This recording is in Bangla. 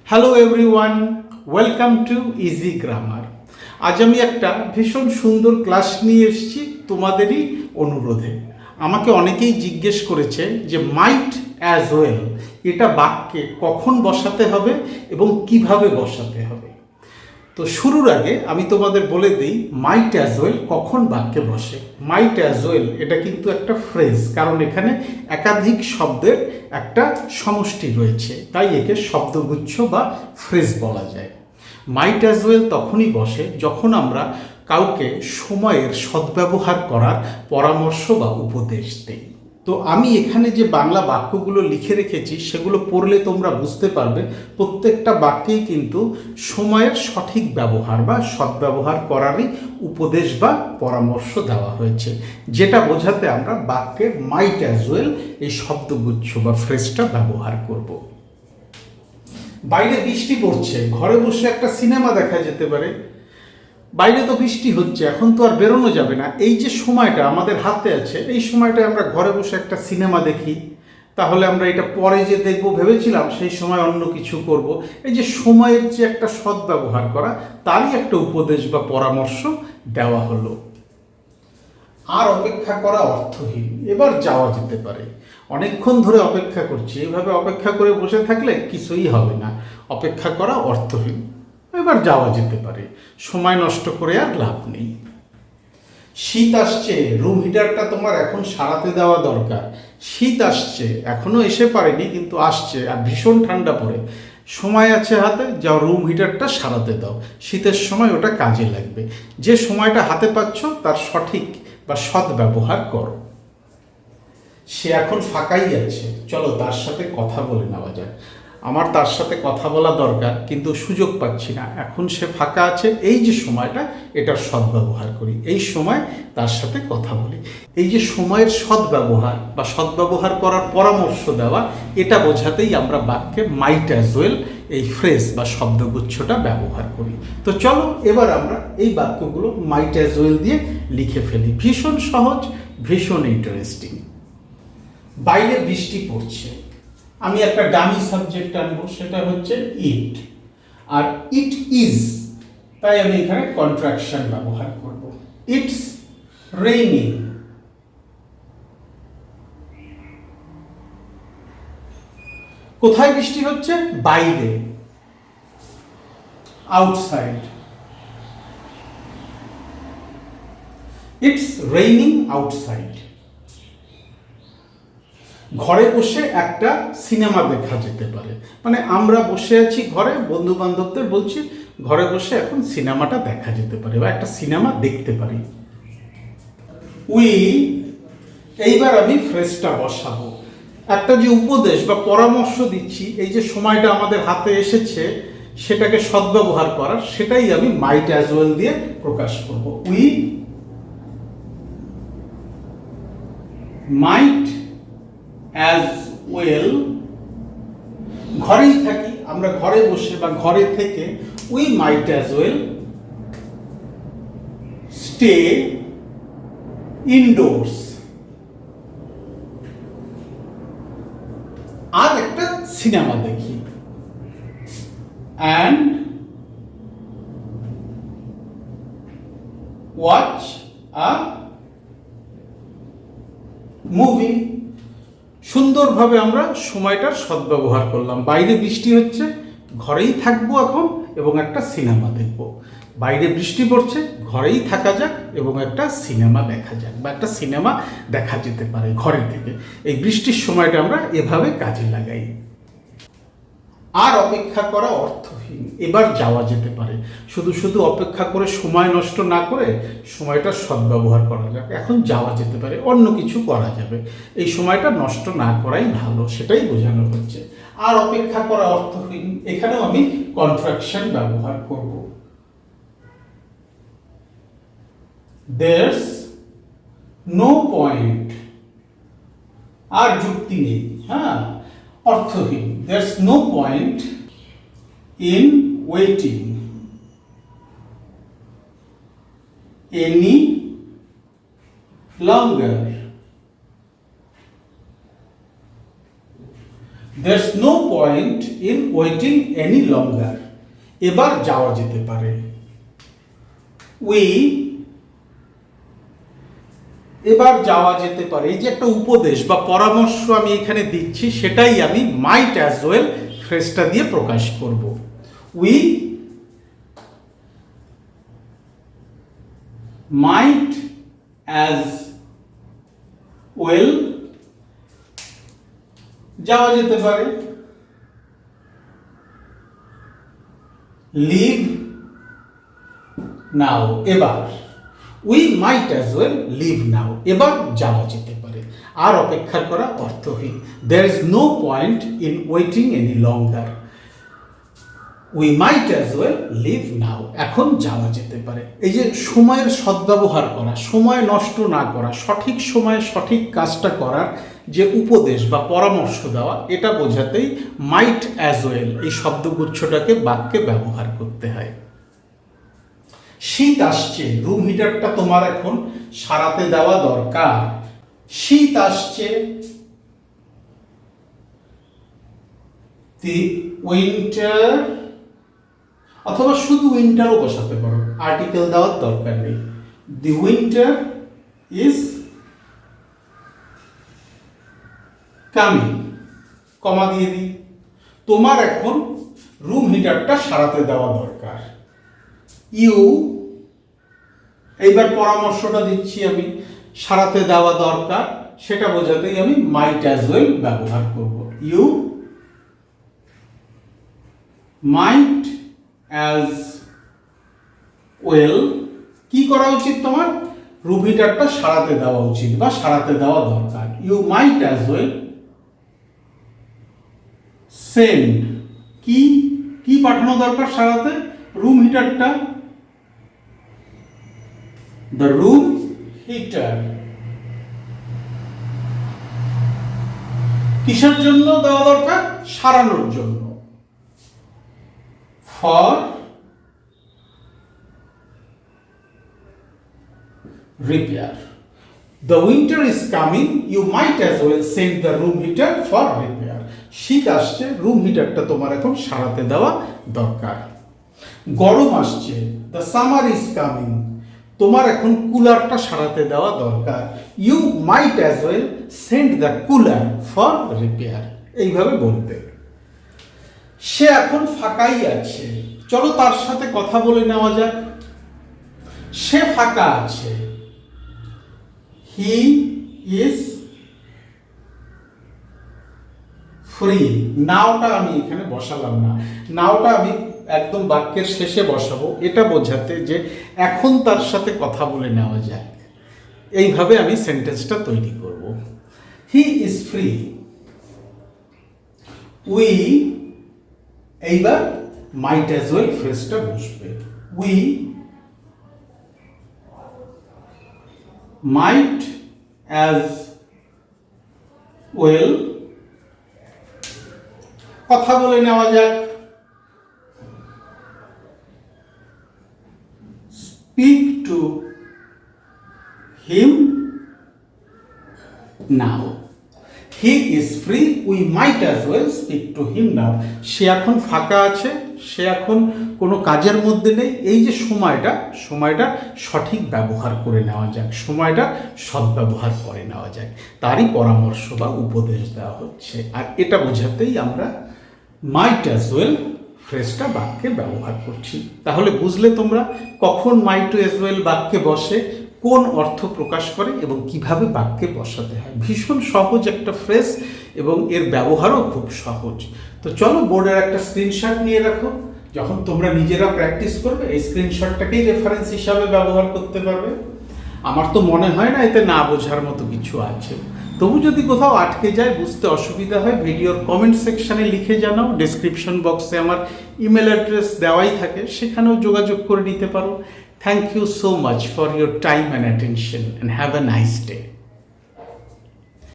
Hello everyone, welcome to easy grammar. আজ আমি একটা ভীষণ সুন্দর ক্লাস নিয়ে এসেছি তোমাদেরই অনুরোধে। আমাকে অনেকেই জিজ্ঞেস করেছে যে মাইট অ্যাজ ওয়েল এটা বাক্যে কখন বসাতে হবে এবং কিভাবে বসাতে হবে। তো শুরুর আগে আমি তোমাদের বলে দিই মাইট অ্যাজ ওয়েল কখন বাক্যে বসে। মাইট অ্যাজ ওয়েল এটা কিন্তু একটা ফ্রেজ, কারণ এখানে একাধিক শব্দের একটা সমষ্টি রয়েছে, তাই একে শব্দগুচ্ছ বা ফ্রেজ বলা যায়। মাইট অ্যাজ ওয়েল তখনই বসে যখন আমরা কাউকে সময়ের সদ্ব্যবহার করার পরামর্শ বা উপদেশ দিই। তো আমি এখানে যে বাংলা বাক্যগুলো লিখে রেখেছি সেগুলো পড়লে তোমরা বুঝতে পারবে প্রত্যেকটা বাক্যেই কিন্তু সময়ের সঠিক ব্যবহার বা সদ্ব্যবহার করারই উপদেশ বা পরামর্শ দেওয়া হয়েছে, যেটা বোঝাতে আমরা বাক্যে মাইট অ্যাজ ওয়েল এই শব্দগুচ্ছ বা ফ্রেজটা ব্যবহার করব। বাইরে বৃষ্টি পড়ছে, ঘরে বসে একটা সিনেমা দেখা যেতে পারে। বাইরে তো বৃষ্টি হচ্ছে, এখন তো আর বেরোনো যাবে না, এই যে সময়টা আমাদের হাতে আছে এই সময়টায় আমরা ঘরে বসে একটা সিনেমা দেখি, তাহলে আমরা এটা পরে যে দেখবো ভেবেছিলাম সেই সময় অন্য কিছু করব। এই যে সময়ের যে একটা সদ্ব্যবহার করা, তারই একটা উপদেশ বা পরামর্শ দেওয়া হলো। আর অপেক্ষা করা অর্থহীন, এবার যাওয়া যেতে পারে। অনেকক্ষণ ধরে অপেক্ষা করছি, এইভাবে অপেক্ষা করে বসে থাকলে কিছুই হবে না, অপেক্ষা করা অর্থহীন, এবার যাওয়া যেতে পারে, সময় নষ্ট করে আর লাভ নেই। শীত আসছে, রুম হিটারটা তোমার এখন সারাতে দেওয়া দরকার। শীত আসছে, এখনো এসে পারেনি কিন্তু আসছে, আর ভীষণ ঠান্ডা পড়ে, সময় আছে হাতে, যাও রুম হিটারটা সারাতে দাও, শীতের সময় ওটা কাজে লাগবে। যে সময়টা হাতে পাচ্ছ তার সঠিক বা সৎ ব্যবহার করো। সে এখন ফাঁকাই আছে, চলো তার সাথে কথা বলে নেওয়া যায়। আমার তার সাথে কথা বলা দরকার, কিন্তু সুযোগ পাচ্ছি না, এখন সে ফাঁকা আছে, এই যে সময়টা এটার সদ্ব্যবহার করি, এই সময় তার সাথে কথা বলি। এই যে সময়ের সদ্ব্যবহার বা সদ্ব্যবহার করার পরামর্শ দেওয়া, এটা বোঝাতেই আমরা বাক্যে মাইট অ্যাজ ওয়েল এই ফ্রেজ বা শব্দগুচ্ছটা ব্যবহার করি। তো চলো এবার আমরা এই বাক্যগুলো মাইট অ্যাজ ওয়েল দিয়ে লিখে ফেলি। ভীষণ সহজ, ভীষণ ইন্টারেস্টিং। বাইরে বৃষ্টি পড়ছে, আমি একটা ডামি সাবজেক্ট আনবো, সেটা হচ্ছে ইট, আর ইট ইজ, তাই আমি এখানে কন্ট্রাকশন ব্যবহার করব। It's raining. কোথায় বৃষ্টি হচ্ছে? বাইরে, আউটসাইড। It's raining outside. ঘরে বসে একটা সিনেমা দেখা যেতে পারে, মানে আমরা বসে আছি ঘরে, বন্ধু বান্ধবদের বলছি ঘরে বসে এখন সিনেমাটা দেখা যেতে পারে বা একটা সিনেমা দেখতে পারি। উই, এইবার আমি ফ্রেজটা বসাবো। একটা যে উপদেশ বা পরামর্শ দিচ্ছি, এই যে সময়টা আমাদের হাতে এসেছে সেটাকে সদ্ব্যবহার করার, সেটাই আমি মাইট অ্যাজ ওয়েল দিয়ে প্রকাশ করব। উই মাইট অ্যাজ ওয়েল, ঘরেই থাকি আমরা, ঘরে বসে বা ঘরে থেকে, we might as well stay indoors. আর একটা সিনেমা দেখি, অ্যান্ড ওয়াচ আ মুভি। সুন্দরভাবে আমরা সময়টার সদ্ব্যবহার করলাম। বাইরে বৃষ্টি হচ্ছে, ঘরেই থাকবো এখন এবং একটা সিনেমা দেখব। বাইরে বৃষ্টি পড়ছে, ঘরেই থাকা যাক এবং একটা সিনেমা দেখা যাক, বা একটা সিনেমা দেখা যেতে পারে ঘরে থেকে। এই বৃষ্টির সময়টা আমরা এভাবে কাজে লাগাই। আর অপেক্ষা করা অর্থহীন, এবার যাওয়া যেতে পারে। শুধু শুধু অপেক্ষা করে সময় নষ্ট না করে সময়টার সদ্ব্যবহার করা যাক, এখন যাওয়া যেতে পারে, অন্য কিছু করা যাবে, এই সময়টা নষ্ট না করাই ভালো, সেটাই বোঝানো হচ্ছে। আর অপেক্ষা করা অর্থহীন, এখানেও আমি কন্ট্রাকশন ব্যবহার করব। দেয়ারস নো পয়েন্ট, আর যুক্তি নেই, হ্যাঁ, অর্থহীন। There's no point in waiting any longer. there's no point in waiting any longer. এবার যাওয়া যেতে পারে। এবার যাওয়া যেতে পারে, এই যে একটা উপদেশ বা পরামর্শ আমি এখানে দিচ্ছি, সেটাই আমি মাইট অ্যাজ ওয়েল ফ্রেজটা দিয়ে প্রকাশ করব। উই মাইট অ্যাজ ওয়েল যাওয়া যেতে পারে, লিভ নাও এবার, we might as well leave now এবার যাওয়া যেতে পারে, আর অপেক্ষা করা অর্থহীন। There is no point in waiting any longer, we might as well leave now এখন যাওয়া যেতে পারে। এই যে সময়ের সদ্ব্যবহার করা, সময় নষ্ট না করা, সঠিক সময়ে সঠিক কাজটা করার যে উপদেশ বা পরামর্শ দেওয়া, এটা বোঝাতেই মাইট অ্যাজ ওয়েল এই শব্দগুচ্ছটাকে বাক্যে ব্যবহার করতে হয়। শীত আসছে, রুম হিটারটা তোমার এখন সারাতে দেওয়া দরকার। শীত আসছে, দি উইন্টার, অথবা শুধু উইন্টারও বসাতে পারো, আর্টিকেল দেওয়ার দরকার নেই। দি উইন্টার ইজ কামিং, কমা দিয়ে দিই। তোমার এখন রুম হিটারটা সারাতে দেওয়া দরকার। ইউ, এইবার পরামর্শটা দিচ্ছি আমি, সারাতে দেওয়া দরকার সেটা বোঝাতেই আমি মাইট অ্যাজ ওয়েল ব্যবহার করব। ইউ মাইট অ্যাজ ওয়েল, কি করা উচিত তোমার? রুম হিটারটা সারাতে দেওয়া উচিত বা সারাতে দেওয়া দরকার। You might as well send, কি কি পাঠানো দরকার সারাতে? রুম হিটারটা, দ্য রুম হিটার। কিসের জন্য দেওয়া দরকার? সারানোর জন্য। For repair, the winter is coming, you might as well send the room heater for repair. শীত আসছে, রুম হিটারটা তোমার এখন সারাতে দেওয়া দরকার। গরম আসছে, the summer is coming, তোমার এখন কুলারটা সারাতে দেওয়া দরকার। you might as well send the cooler for repair. এইভাবে বলতে। সে এখন ফাঁকাই আছে, চলো তার সাথে কথা বলে নেওয়া যাক। সে ফাঁকা আছে, he is free. নাওটা আমি এখানে বসালাম না, নাওটা আমি একদম বাক্যের শেষে বসাবো, এটা বোঝাতে যে এখন তার সাথে কথা বলে নেওয়া যায়। এইভাবে আমি সেন্টেন্সটা তৈরি করব। হি ইজ ফ্রি, উই, এইবার মাইট অ্যাজ ওয়েল ফ্রেজটা বসবে। উই might as well, কথা বলে নেওয়া যাক। speak to him now. he is free, we might as well speak to him now. সে এখন ফাঁকা আছে, সে এখন কোনো কাজের মধ্যে নেই। এই যে সময়টা সঠিক ব্যবহার করে নেওয়া যাক, সময়টা সদ্ব্যবহার করে নেওয়া যাক, তারই পরামর্শ বা উপদেশ দেওয়া হচ্ছে। আর এটা বোঝাতেই আমরা মাইট অ্যাজ ওয়েল ফ্রেজটা বাক্যে ব্যবহার করছি। তাহলে বুঝলে তোমরা কখন মাইট অ্যাজ ওয়েল বাক্যে বসে, কোন অর্থ প্রকাশ করে এবং কিভাবে বাক্যে বসাতে হয়। ভীষণ সহজ একটা ফ্রেজ এবং এর ব্যবহারও খুব সহজ। তো চলো বোর্ডের একটা স্ক্রিনশট নিয়ে রাখো, যখন তোমরা নিজেরা প্র্যাকটিস করবে এই স্ক্রিনশটটাকেই রেফারেন্স হিসাবে ব্যবহার করতে পারবে। আমার তো মনে হয় না এতে না বোঝার মতো কিছু আছে। তবু যদি কোথাও আটকে যায়, বুঝতে অসুবিধা হয়, ভিডিওর কমেন্ট সেকশানে লিখে জানাও। ডেসক্রিপশন বক্সে আমার ইমেল অ্যাড্রেস দেওয়াই থাকে, সেখানেও যোগাযোগ করে নিতে পারো। Thank you so much for your time and attention, and have a nice day.